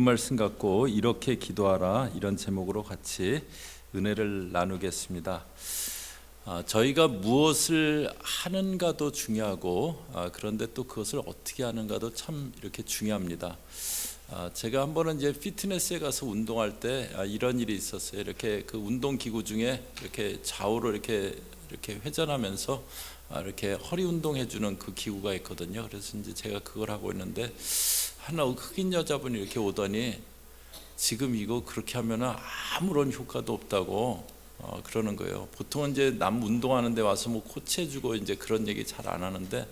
말씀 갖고 이렇게 기도하라, 이런 제목으로 같이 은혜를 나누겠습니다. 저희가 무엇을 하는가도 중요하고 그런데 또 그것을 어떻게 하는가도 참 이렇게 중요합니다. 제가 한 번은 이제 피트니스에 가서 운동할 때 이런 일이 있었어요. 이렇게 그 운동 기구 중에 이렇게 좌우로 이렇게 회전하면서 이렇게 허리 운동해 주는 그 기구가 있거든요. 그래서 이제 제가 그걸 하고 있는데 하나 흑인 여자분이 이렇게 오더니 지금 이거 그렇게 하면은 아무런 효과도 없다고 그러는 거예요. 보통은 이제 남 운동하는데 와서 뭐 코치해주고 이제 그런 얘기 잘 안 하는데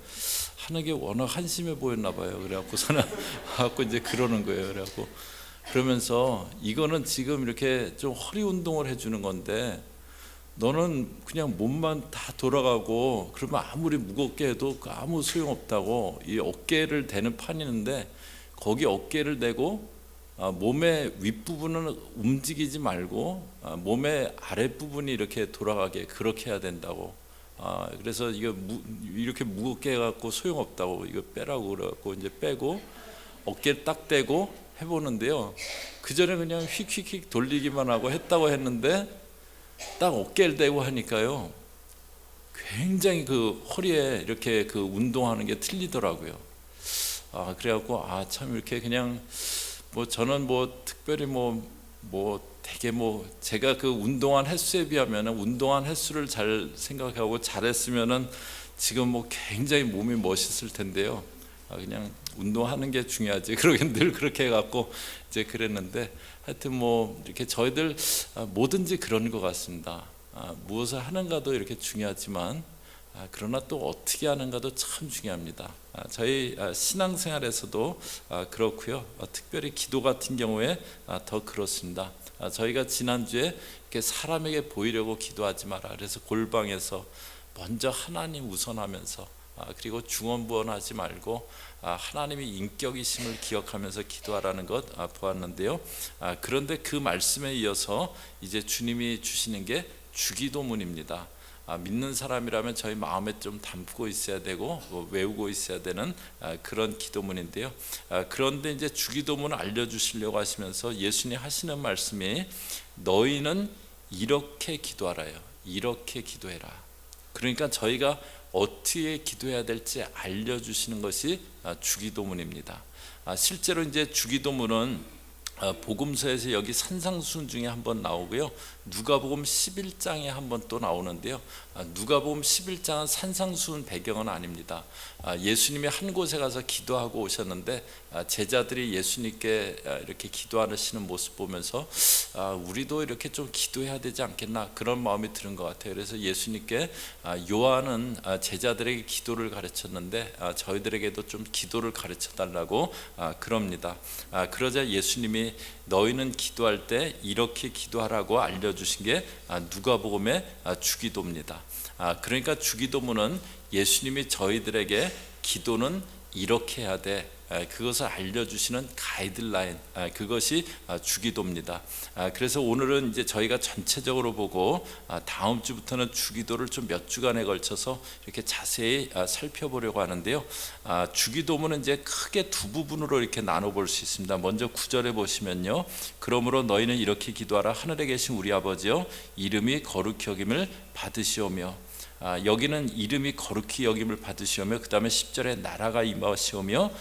하는 게 워낙 한심해 보였나 봐요. 그래갖고서는 갖고 이제 그러는 거예요. 그래갖고 그러면서 이거는 지금 이렇게 좀 허리 운동을 해주는 건데 너는 그냥 몸만 다 돌아가고 그러면 아무리 무겁게 해도 아무 소용 없다고. 이 어깨를 대는 판이는데 거기 어깨를 대고 몸의 윗부분은 움직이지 말고 몸의 아랫부분이 이렇게 돌아가게 그렇게 해야 된다고. 그래서 이거 이렇게 무겁게 해갖고 소용없다고, 이거 빼라고 그래갖고 이제 빼고 어깨를 딱 대고 해보는데요. 그 전에 그냥 휙휙휙 돌리기만 하고 했다고 했는데 딱 어깨를 대고 하니까요, 굉장히 그 허리에 이렇게 그 운동하는 게 틀리더라고요. 그래갖고 참 이렇게 그냥 뭐 저는 뭐 특별히 되게 제가 그 운동한 횟수에 비하면은 운동한 횟수를 잘 생각하고 잘했으면은 지금 굉장히 몸이 멋있을 텐데요. 그냥 운동하는 게 중요하지. 그러긴 늘 그렇게 해갖고 이제 그랬는데 하여튼 이렇게 저희들 뭐든지 그런 것 같습니다. 무엇을 하는가도 이렇게 중요하지만 그러나 또 어떻게 하는가도 참 중요합니다. 저희 신앙생활에서도 그렇고요. 특별히 기도 같은 경우에 더 그렇습니다. 저희가 지난주에 이렇게 사람에게 보이려고 기도하지 마라. 그래서 골방에서 먼저 하나님 우선하면서 그리고 중언부언하지 말고 하나님의 인격이심을 기억하면서 기도하라는 것 보았는데요. 그런데 그 말씀에 이어서 이제 주님이 주시는 게 주기도문입니다. 믿는 사람이라면 저희 마음에 좀 담고 있어야 되고 외우고 있어야 되는 그런 기도문인데요. 그런데 이제 주기도문을 알려주시려고 하시면서 예수님이 하시는 말씀이 너희는 이렇게 기도하라요. 이렇게 기도해라. 그러니까 저희가 어떻게 기도해야 될지 알려주시는 것이 주기도문입니다. 실제로 이제 주기도문은 복음서에서 여기 산상수훈 중에 한번 나오고요, 누가복음 11장에 한번 또 나오는데요. 누가복음 11장은 산상수훈 배경은 아닙니다. 예수님이 한 곳에 가서 기도하고 오셨는데 제자들이 예수님께 이렇게 기도하시는 모습 보면서 우리도 이렇게 좀 기도해야 되지 않겠나 그런 마음이 드는 것 같아요. 그래서 예수님께 요한은 제자들에게 기도를 가르쳤는데 저희들에게도 좀 기도를 가르쳐 달라고 그럽니다. 그러자 예수님이 너희는 기도할 때 이렇게 기도하라고 알려주신 게 누가복음의 주기도입니다. 그러니까 주기도문은 예수님이 저희들에게 기도는 이렇게 해야 돼, 그것을 알려주시는 가이드라인, 그것이 주기도입니다. 그래서 오늘은 이제 저희가 전체적으로 보고 다음 주부터는 주기도를 좀 몇 주간에 걸쳐서 이렇게 자세히 살펴보려고 하는데요. 주기도문은 이제 크게 두 부분으로 이렇게 나눠볼 수 있습니다. 먼저 9절에 보시면요, 그러므로 너희는 이렇게 기도하라. 하늘에 계신 우리 아버지여, 이름이 거룩히 여김을 받으시오며, 여기는 이름이 거룩히 여김을 받으시오며, 그 다음에 10절에 나라가 임하시오며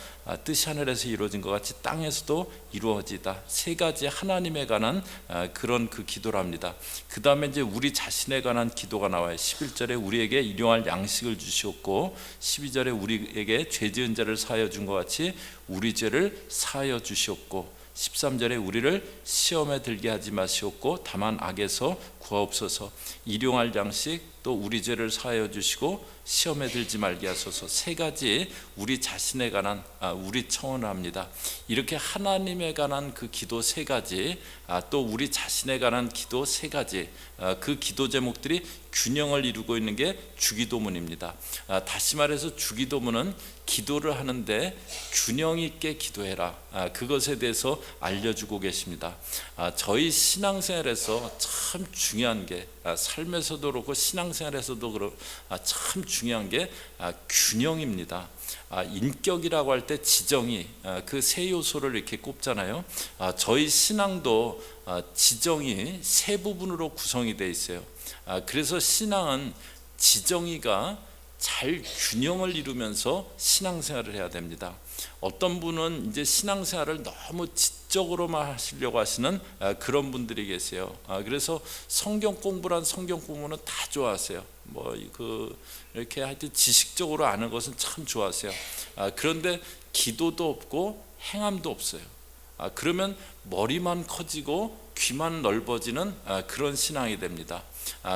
뜻이 하늘에서 이루어진 것 같이 땅에서도 이루어지다. 세 가지 하나님에 관한 그런 그 기도랍니다. 그 다음에 이제 우리 자신에 관한 기도가 나와요. 11절에 우리에게 일용할 양식을 주시옵고, 12절에 우리에게 죄 지은 자를 사하여 준 것 같이 우리 죄를 사하여 주시옵고, 13절에 우리를 시험에 들게 하지 마시옵고 다만 악에서 구하옵소서. 일용할 양식, 또 우리 죄를 사하여 주시고 시험에 들지 말게 하소서. 세 가지 우리 자신에 관한 우리 청원을 합니다. 이렇게 하나님에 관한 그 기도 세 가지, 또 우리 자신에 관한 기도 세 가지, 그 기도 제목들이 균형을 이루고 있는 게 주기도문입니다. 다시 말해서 주기도문은 기도를 하는데 균형 있게 기도해라, 그것에 대해서 알려주고 계십니다. 저희 신앙생활에서 참 중요한 게, 삶에서도 그렇고 신앙생활에서도 참 중요한 게 균형입니다. 인격이라고 할 때 지정의, 그 세 요소를 이렇게 꼽잖아요. 저희 신앙도 지정이 세 부분으로 구성이 되어 있어요. 그래서 신앙은 지정의가 잘 균형을 이루면서 신앙생활을 해야 됩니다. 어떤 분은 이제 신앙생활을 너무 지적으로만 하시려고 하시는 그런 분들이 계세요. 그래서 성경 공부는 다 좋아하세요. 이렇게 하여튼 지식적으로 아는 것은 참 좋아하세요. 그런데 기도도 없고 행함도 없어요. 그러면 머리만 커지고 귀만 넓어지는 그런 신앙이 됩니다.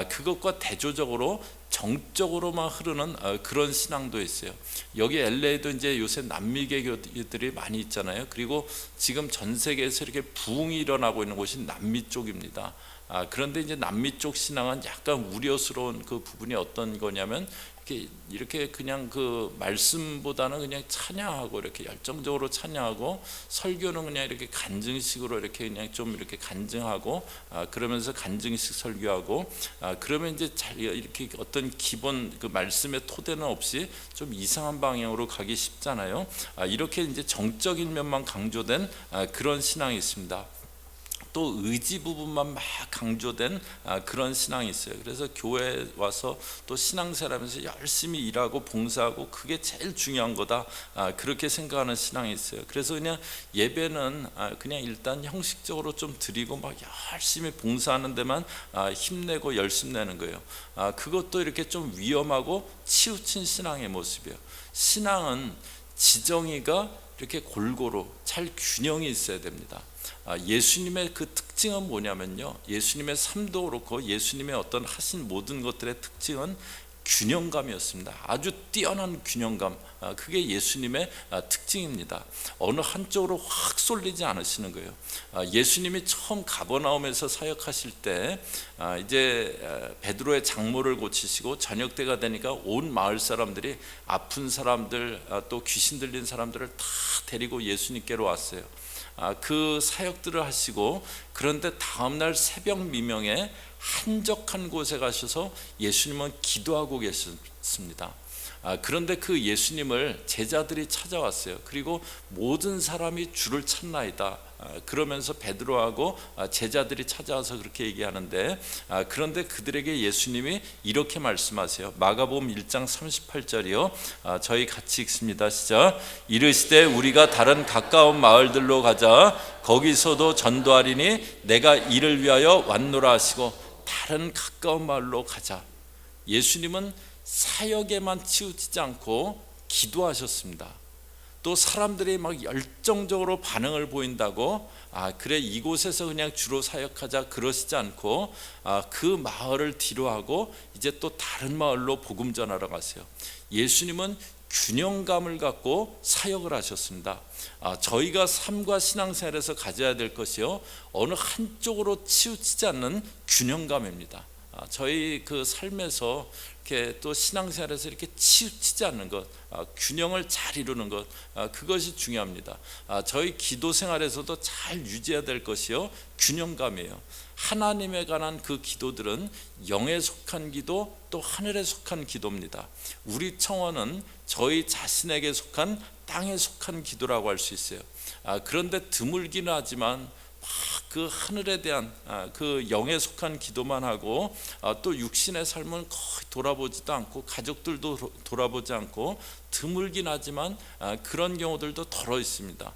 그것과 대조적으로 정적으로만 흐르는 그런 신앙도 있어요. 여기 LA도 이제 요새 남미계교들이 많이 있잖아요. 그리고 지금 전 세계에서 이렇게 부흥이 일어나고 있는 곳이 남미 쪽입니다. 그런데 이제 남미 쪽 신앙은 약간 우려스러운 그 부분이 어떤 거냐면 이렇게 그냥 그 말씀보다는 그냥 찬양하고 이렇게 열정적으로 찬양하고 설교는 그냥 이렇게 간증식으로 이렇게 그냥 좀 이렇게 간증하고 그러면서 간증식 설교하고 그러면 이제 이렇게 어떤 기본 그 말씀의 토대는 없이 좀 이상한 방향으로 가기 쉽잖아요. 이렇게 이제 정적인 면만 강조된 그런 신앙이 있습니다. 또 의지 부분만 막 강조된 그런 신앙이 있어요. 그래서 교회에 와서 또 신앙생활하면서 열심히 일하고 봉사하고 그게 제일 중요한 거다, 그렇게 생각하는 신앙이 있어요. 그래서 그냥 예배는 그냥 일단 형식적으로 좀 드리고 막 열심히 봉사하는 데만 힘내고 열심 내는 거예요. 그것도 이렇게 좀 위험하고 치우친 신앙의 모습이에요. 신앙은 지정의가 이렇게 골고루 잘 균형이 있어야 됩니다. 예수님의 그 특징은 뭐냐면요, 예수님의 삶도 그렇고 예수님의 어떤 하신 모든 것들의 특징은 균형감이었습니다. 아주 뛰어난 균형감, 그게 예수님의 특징입니다. 어느 한쪽으로 확 쏠리지 않으시는 거예요. 예수님이 처음 가버나움에서 사역하실 때 이제 베드로의 장모를 고치시고 저녁 때가 되니까 온 마을 사람들이 아픈 사람들 또 귀신 들린 사람들을 다 데리고 예수님께로 왔어요. 그 사역들을 하시고 그런데 다음날 새벽 미명에 한적한 곳에 가셔서 예수님은 기도하고 계셨습니다. 그런데 그 예수님을 제자들이 찾아왔어요. 그리고 모든 사람이 주를 찾나이다. 그러면서 베드로하고 제자들이 찾아와서 그렇게 얘기하는데, 그런데 그들에게 예수님이 이렇게 말씀하세요. 마가복음 1장 38절이요. 저희 같이 읽습니다. 시작. 이르시되 우리가 다른 가까운 마을들로 가자. 거기서도 전도하리니 내가 이를 위하여 왔노라 하시고, 다른 가까운 마을로 가자. 예수님은 사역에만 치우치지 않고 기도하셨습니다. 또 사람들이 막 열정적으로 반응을 보인다고 그래 이곳에서 그냥 주로 사역하자 그러시지 않고 그 마을을 뒤로하고 이제 또 다른 마을로 복음 전하러 가세요. 예수님은 균형감을 갖고 사역을 하셨습니다. 저희가 삶과 신앙생활에서 가져야 될 것이요, 어느 한쪽으로 치우치지 않는 균형감입니다. 저희 그 삶에서 이렇게 또 신앙생활에서 이렇게 치우치지 않는 것, 균형을 잘 이루는 것, 그것이 중요합니다. 저희 기도 생활에서도 잘 유지해야 될 것이요, 균형감이에요. 하나님에 관한 그 기도들은 영에 속한 기도, 또 하늘에 속한 기도입니다. 우리 청원은 저희 자신에게 속한 땅에 속한 기도라고 할 수 있어요. 그런데 드물기는 하지만 그 하늘에 대한 그 영에 속한 기도만 하고 또 육신의 삶은 거의 돌아보지도 않고 가족들도 돌아보지 않고 드물긴 하지만 그런 경우들도 덜어 있습니다.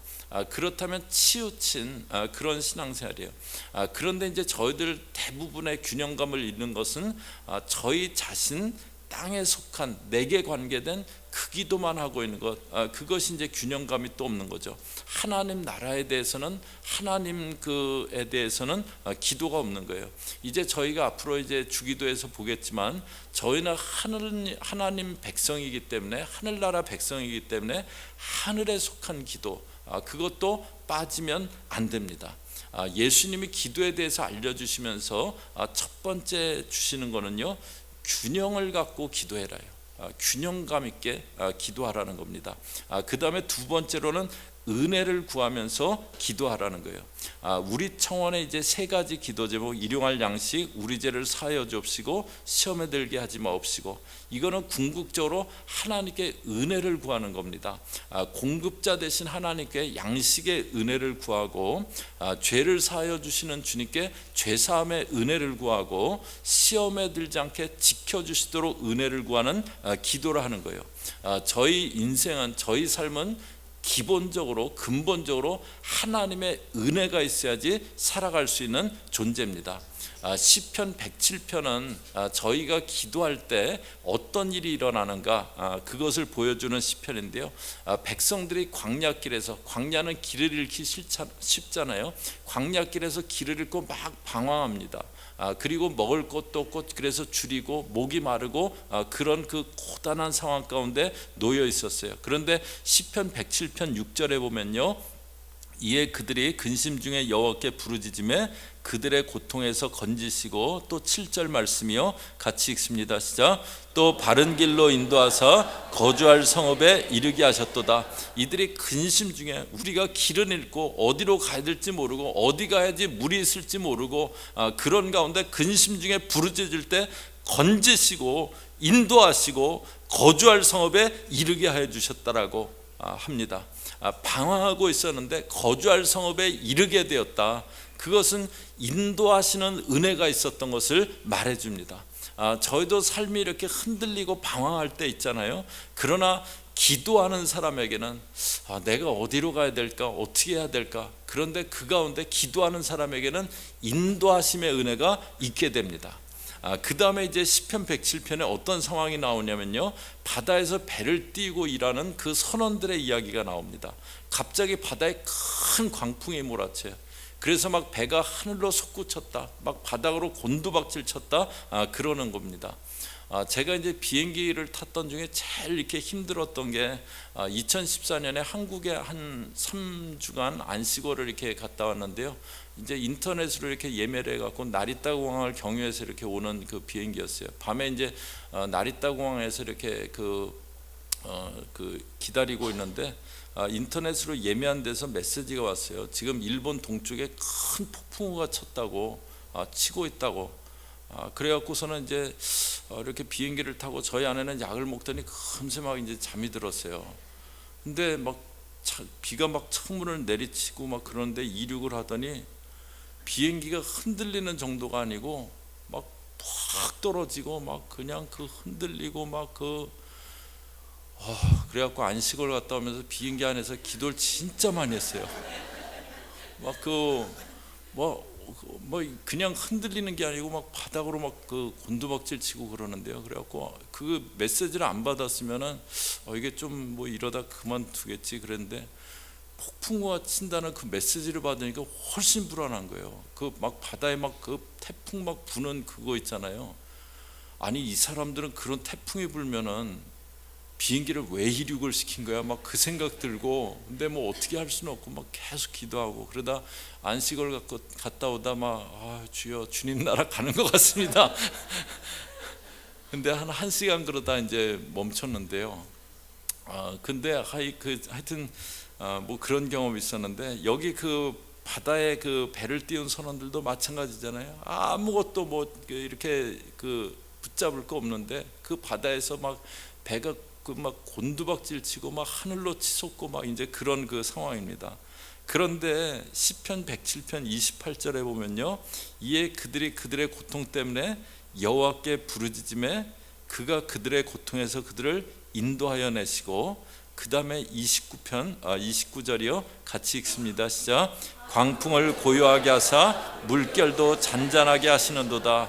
그렇다면 치우친 그런 신앙생활이에요. 그런데 이제 저희들 대부분의 균형감을 잃는 것은 저희 자신 땅에 속한 내게 관계된 그 기도만 하고 있는 것, 그것이 이제 균형감이 또 없는 거죠. 하나님 나라에 대해서는 하나님 그에 대해서는 기도가 없는 거예요. 이제 저희가 앞으로 이제 주기도에서 보겠지만 저희는 하나님 백성이기 때문에, 하늘나라 백성이기 때문에 하늘에 속한 기도, 그것도 빠지면 안 됩니다. 예수님이 기도에 대해서 알려주시면서 첫 번째 주시는 거는요, 균형을 갖고 기도해라요. 균형감 있게 기도하라는 겁니다. 그 다음에 두 번째로는 은혜를 구하면서 기도하라는 거예요. 우리 청원에 이제 세 가지 기도 제목: 일용할 양식, 우리 죄를 사하여 주옵시고, 시험에 들게 하지 마옵시고. 이거는 궁극적으로 하나님께 은혜를 구하는 겁니다. 공급자 되신 하나님께 양식의 은혜를 구하고, 죄를 사하여 주시는 주님께 죄사함의 은혜를 구하고, 시험에 들지 않게 지켜주시도록 은혜를 구하는 기도를 하는 거예요. 저희 인생은, 저희 삶은 기본적으로, 근본적으로 하나님의 은혜가 있어야지 살아갈 수 있는 존재입니다. 시편 107편은 저희가 기도할 때 어떤 일이 일어나는가, 그것을 보여주는 시편인데요. 백성들이 광야길에서, 광야는 길을 잃기 쉽잖아요. 광야길에서 길을 잃고 막 방황합니다. 그리고 먹을 것도 없고, 그래서 줄이고 목이 마르고 그런 그 고단한 상황 가운데 놓여 있었어요. 그런데 시편 107편 6절에 보면요, 이에 그들이 근심 중에 여호와께 부르짖음에 그들의 고통에서 건지시고, 또 7절 말씀이요, 같이 읽습니다. 시작. 또 바른 길로 인도하사 거주할 성읍에 이르게 하셨도다. 이들이 근심 중에, 우리가 길을 잃고 어디로 가야 될지 모르고 어디 가야지 물이 있을지 모르고 그런 가운데 근심 중에 부르짖을 때 건지시고 인도하시고 거주할 성읍에 이르게 하여 주셨다라고 합니다. 방황하고 있었는데 거주할 성읍에 이르게 되었다. 그것은 인도하시는 은혜가 있었던 것을 말해줍니다. 저희도 삶이 이렇게 흔들리고 방황할 때 있잖아요. 그러나 기도하는 사람에게는 내가 어디로 가야 될까, 어떻게 해야 될까, 그런데 그 가운데 기도하는 사람에게는 인도하심의 은혜가 있게 됩니다. 그 다음에 이제 시편 107편에 어떤 상황이 나오냐면요, 바다에서 배를 띄고 일하는 그 선원들의 이야기가 나옵니다. 갑자기 바다에 큰 광풍이 몰아쳐요. 그래서 막 배가 하늘로 솟구쳤다, 막 바닥으로 곤두박질 쳤다, 그러는 겁니다. 제가 이제 비행기를 탔던 중에 제일 이렇게 힘들었던 게 2014년에 한국에 한 3주간 안식월을 이렇게 갔다 왔는데요. 이제 인터넷으로 이렇게 예매를 해갖고 나리타 공항을 경유해서 이렇게 오는 그 비행기였어요. 밤에 이제 나리타 공항에서 이렇게 그 기다리고 있는데 인터넷으로 예매한 데서 메시지가 왔어요. 지금 일본 동쪽에 큰 폭풍우가 쳤다고, 치고 있다고. 그래갖고서는 이제 이렇게 비행기를 타고 저희 아내는 약을 먹더니 금세 막 이제 잠이 들었어요. 근데 막 비가 막 창문을 내리치고 막 그런데 이륙을 하더니 비행기가 흔들리는 정도가 아니고 막 팍 떨어지고 막 그냥 그 흔들리고 막 그래갖고 안식을 갔다 오면서 비행기 안에서 기도를 진짜 많이 했어요. 막 그냥 흔들리는 게 아니고 막 바닥으로 막 그 곤두박질 치고 그러는데요. 그래갖고 그 메시지를 안 받았으면은 이게 좀 뭐 이러다 그만두겠지 그랬는데, 폭풍우가 친다는 그 메시지를 받으니까 훨씬 불안한 거예요. 그 막 바다에 막 그 태풍 막 부는 그거 있잖아요. 아니 이 사람들은 그런 태풍이 불면은 비행기를 왜 이륙을 시킨 거야? 막 그 생각 들고, 근데 뭐 어떻게 할 수는 없고 막 계속 기도하고 그러다 안식을 갔다 오다 막 주여 주님 나라 가는 것 같습니다. 근데 한 1시간 그러다 이제 멈췄는데요. 근데 하여튼 뭐 그런 경험이 있었는데, 여기 그 바다에 그 배를 띄운 선원들도 마찬가지잖아요. 아무것도 뭐 이렇게 그 붙잡을 거 없는데 그 바다에서 막 배가 막 곤두박질 치고 막 하늘로 치솟고 막 이제 그런 그 상황입니다. 그런데 시편 107편 28절에 보면요, 이에 그들이 그들의 고통 때문에 여호와께 부르짖음에 그가 그들의 고통에서 그들을 인도하여 내시고, 그 다음에 29절이요, 같이 읽습니다. 시작. 광풍을 고요하게 하사 물결도 잔잔하게 하시는도다.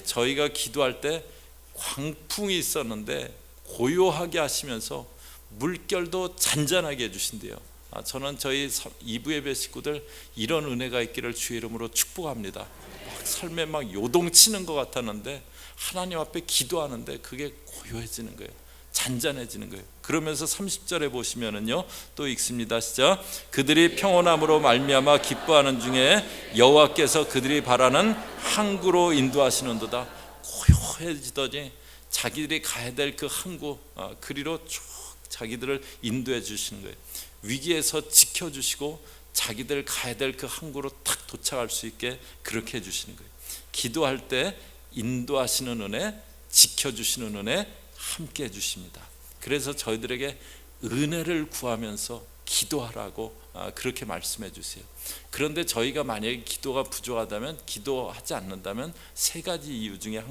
저희가 기도할 때 광풍이 있었는데 고요하게 하시면서 물결도 잔잔하게 해주신대요. 저는 저희 2부 예배 식구들 이런 은혜가 있기를 주의 이름으로 축복합니다. 막 삶에 막 요동치는 것 같았는데 하나님 앞에 기도하는데 그게 고요해지는 거예요. 잔잔해지는 거예요. 그러면서 30절에 보시면은요, 또 읽습니다. 시작. 그들이 평온함으로 말미암아 기뻐하는 중에 여호와께서 그들이 바라는 항구로 인도하시는도다. 고요해지더니 자기들이 가야 될 그 항구, 그리로 쭉 자기들을 인도해 주시는 거예요. 위기에서 지켜주시고 자기들 가야 될 그 항구로 탁 도착할 수 있게 그렇게 해주시는 거예요. 기도할 때 인도하시는 은혜, 지켜주시는 은혜 함께 해주십니다. 그래서 저희들에게 은혜를 구하면서 기도하라고 그렇게 말씀해 주세요. 그런데 저희가 만약에 기도가 부족하다면, 기도하지 않는다면 세 가지 이유 중에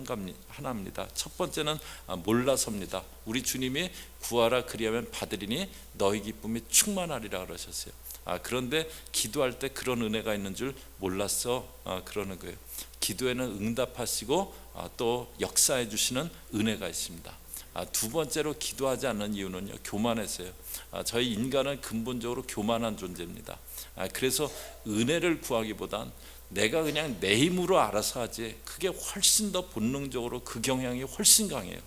하나입니다. 첫 번째는 몰라서입니다. 우리 주님이 구하라 그리하면 받으리니 너희 기쁨이 충만하리라 그러셨어요. 그런데 기도할 때 그런 은혜가 있는 줄 몰랐어 그러는 거예요. 기도에는 응답하시고 또 역사해 주시는 은혜가 있습니다. 두 번째로 기도하지 않는 이유는요, 교만해서요. 저희 인간은 근본적으로 교만한 존재입니다. 그래서 은혜를 구하기보단 내가 그냥 내 힘으로 알아서 하지, 그게 훨씬 더 본능적으로 그 경향이 훨씬 강해요.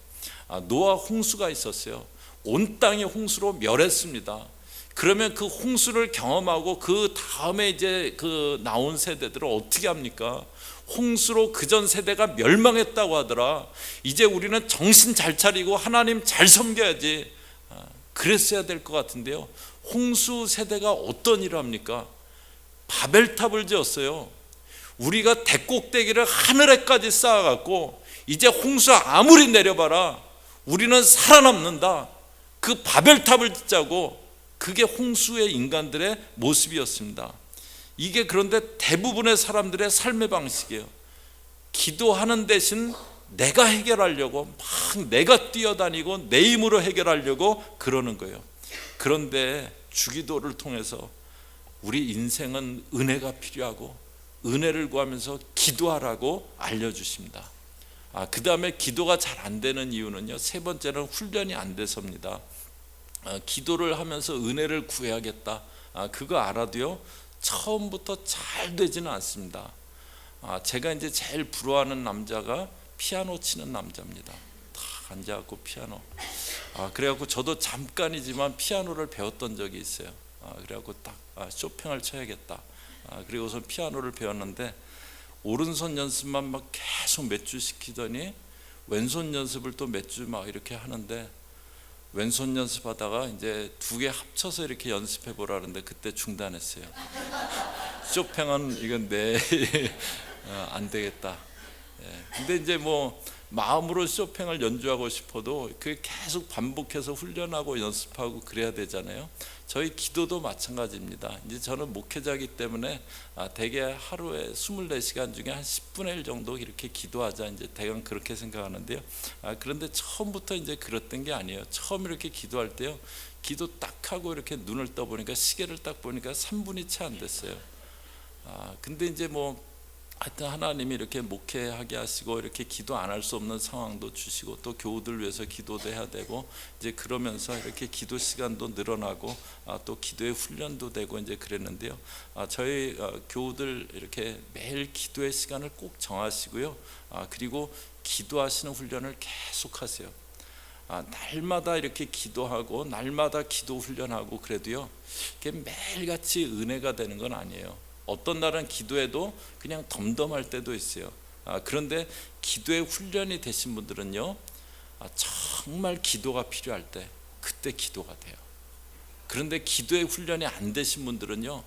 노아 홍수가 있었어요. 온 땅이 홍수로 멸했습니다. 그러면 그 홍수를 경험하고 그 다음에 이제 그 나온 세대들을 어떻게 합니까? 홍수로 그전 세대가 멸망했다고 하더라. 이제 우리는 정신 잘 차리고 하나님 잘 섬겨야지, 그랬어야 될 것 같은데요. 홍수 세대가 어떤 일을 합니까? 바벨탑을 지었어요. 우리가 대꼭대기를 하늘에까지 쌓아갖고 이제 홍수 아무리 내려봐라 우리는 살아남는다, 그 바벨탑을 짓자고. 그게 홍수의 인간들의 모습이었습니다. 이게 그런데 대부분의 사람들의 삶의 방식이에요. 기도하는 대신 내가 해결하려고 막 내가 뛰어다니고 내 힘으로 해결하려고 그러는 거예요. 그런데 주기도를 통해서 우리 인생은 은혜가 필요하고 은혜를 구하면서 기도하라고 알려주십니다. 그 다음에 기도가 잘 안 되는 이유는요, 세 번째는 훈련이 안 돼서입니다. 기도를 하면서 은혜를 구해야겠다, 그거 알아도요 처음부터 잘 되지는 않습니다. 제가 이제 제일 부러워하는 남자가 피아노 치는 남자입니다. 딱 앉아갖고 피아노. 그래갖고 저도 잠깐이지만 피아노를 배웠던 적이 있어요. 그래갖고 딱 쇼팽을 쳐야겠다. 그리고서 피아노를 배웠는데 오른손 연습만 막 계속 몇 주 시키더니 왼손 연습을 또 몇 주 막 이렇게 하는데, 왼손 연습하다가 이제 두 개 합쳐서 이렇게 연습해 보라는데 그때 중단했어요. 쇼팽은 이건 안 되겠다. 근데 이제 뭐 마음으로 쇼팽을 연주하고 싶어도 그게 계속 반복해서 훈련하고 연습하고 그래야 되잖아요. 저희 기도도 마찬가지입니다. 이제 저는 목회자이기 때문에 대개 하루에 24시간 중에 한 10분의 1 정도 이렇게 기도하자, 이제 대강 그렇게 생각하는데요. 그런데 처음부터 이제 그랬던 게 아니에요. 처음 이렇게 기도할 때요, 기도 딱 하고 이렇게 눈을 떠 보니까, 시계를 딱 보니까 3분이 채 안 됐어요. 근데 이제 뭐 하여튼 하나님이 이렇게 목회하게 하시고 이렇게 기도 안 할 수 없는 상황도 주시고 또 교우들 위해서 기도도 해야 되고, 이제 그러면서 이렇게 기도 시간도 늘어나고 또 기도의 훈련도 되고 이제 그랬는데요. 저희 교우들 이렇게 매일 기도의 시간을 꼭 정하시고요. 그리고 기도하시는 훈련을 계속 하세요. 날마다 이렇게 기도하고 날마다 기도 훈련하고 그래도요, 이게 매일같이 은혜가 되는 건 아니에요. 어떤 날은 기도해도 그냥 덤덤할 때도 있어요. 그런데 기도의 훈련이 되신 분들은요, 정말 기도가 필요할 때 그때 기도가 돼요. 그런데 기도의 훈련이 안 되신 분들은요,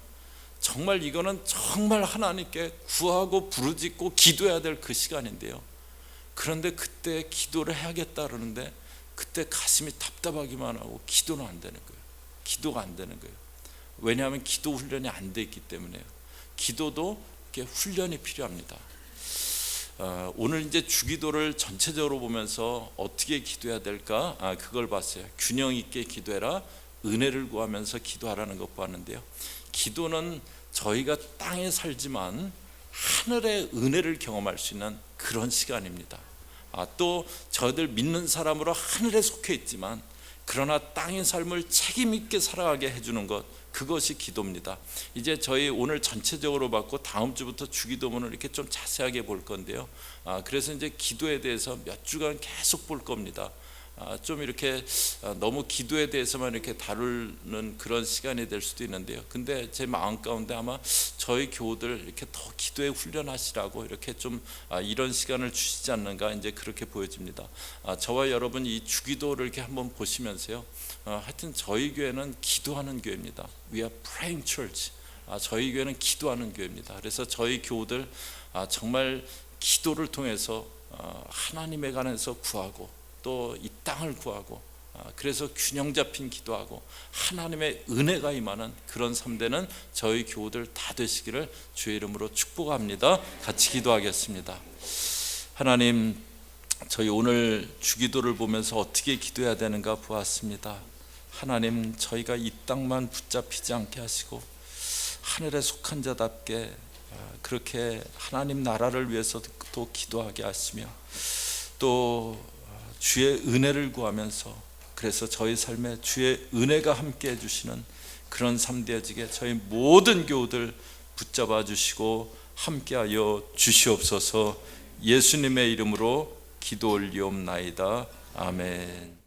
정말 이거는 정말 하나님께 구하고 부르짖고 기도해야 될 그 시간인데요, 그런데 그때 기도를 해야겠다 그러는데 그때 가슴이 답답하기만 하고 기도는 안 되는 거예요. 기도가 안 되는 거예요. 왜냐하면 기도 훈련이 안 돼 있기 때문에요. 기도도 이렇게 훈련이 필요합니다. 오늘 이제 주기도를 전체적으로 보면서 어떻게 기도해야 될까, 그걸 봤어요. 균형 있게 기도해라, 은혜를 구하면서 기도하라는 것 봤는데요. 기도는 저희가 땅에 살지만 하늘의 은혜를 경험할 수 있는 그런 시간입니다. 또 저희들 믿는 사람으로 하늘에 속해 있지만 그러나 땅의 삶을 책임 있게 살아가게 해주는 것, 그것이 기도입니다. 이제 저희 오늘 전체적으로 봤고 다음 주부터 주기도문을 이렇게 좀 자세하게 볼 건데요. 그래서 이제 기도에 대해서 몇 주간 계속 볼 겁니다. 좀 이렇게 너무 기도에 대해서만 이렇게 다루는 그런 시간이 될 수도 있는데요. 근데 제 마음 가운데 아마 저희 교우들 이렇게 더 기도에 훈련하시라고 이렇게 좀 이런 시간을 주시지 않는가, 이제 그렇게 보여집니다. 저와 여러분 이 주기도를 이렇게 한번 보시면서요. 하여튼 저희 교회는 기도하는 교회입니다. We are praying church. 저희 교회는 기도하는 교회입니다. 그래서 저희 교우들 정말 기도를 통해서 하나님에 관해서 구하고 또 이 땅을 구하고, 그래서 균형 잡힌 기도하고 하나님의 은혜가 임하는 그런 삶 되는 저희 교우들 다 되시기를 주의 이름으로 축복합니다. 같이 기도하겠습니다. 하나님, 저희 오늘 주기도를 보면서 어떻게 기도해야 되는가 보았습니다. 하나님, 저희가 이 땅만 붙잡히지 않게 하시고 하늘에 속한 자답게 그렇게 하나님 나라를 위해서 또 기도하게 하시며, 또 주의 은혜를 구하면서 그래서 저희 삶에 주의 은혜가 함께 해주시는 그런 삶 되어지게 저희 모든 교우들 붙잡아 주시고 함께하여 주시옵소서. 예수님의 이름으로 기도 올리옵나이다. 아멘.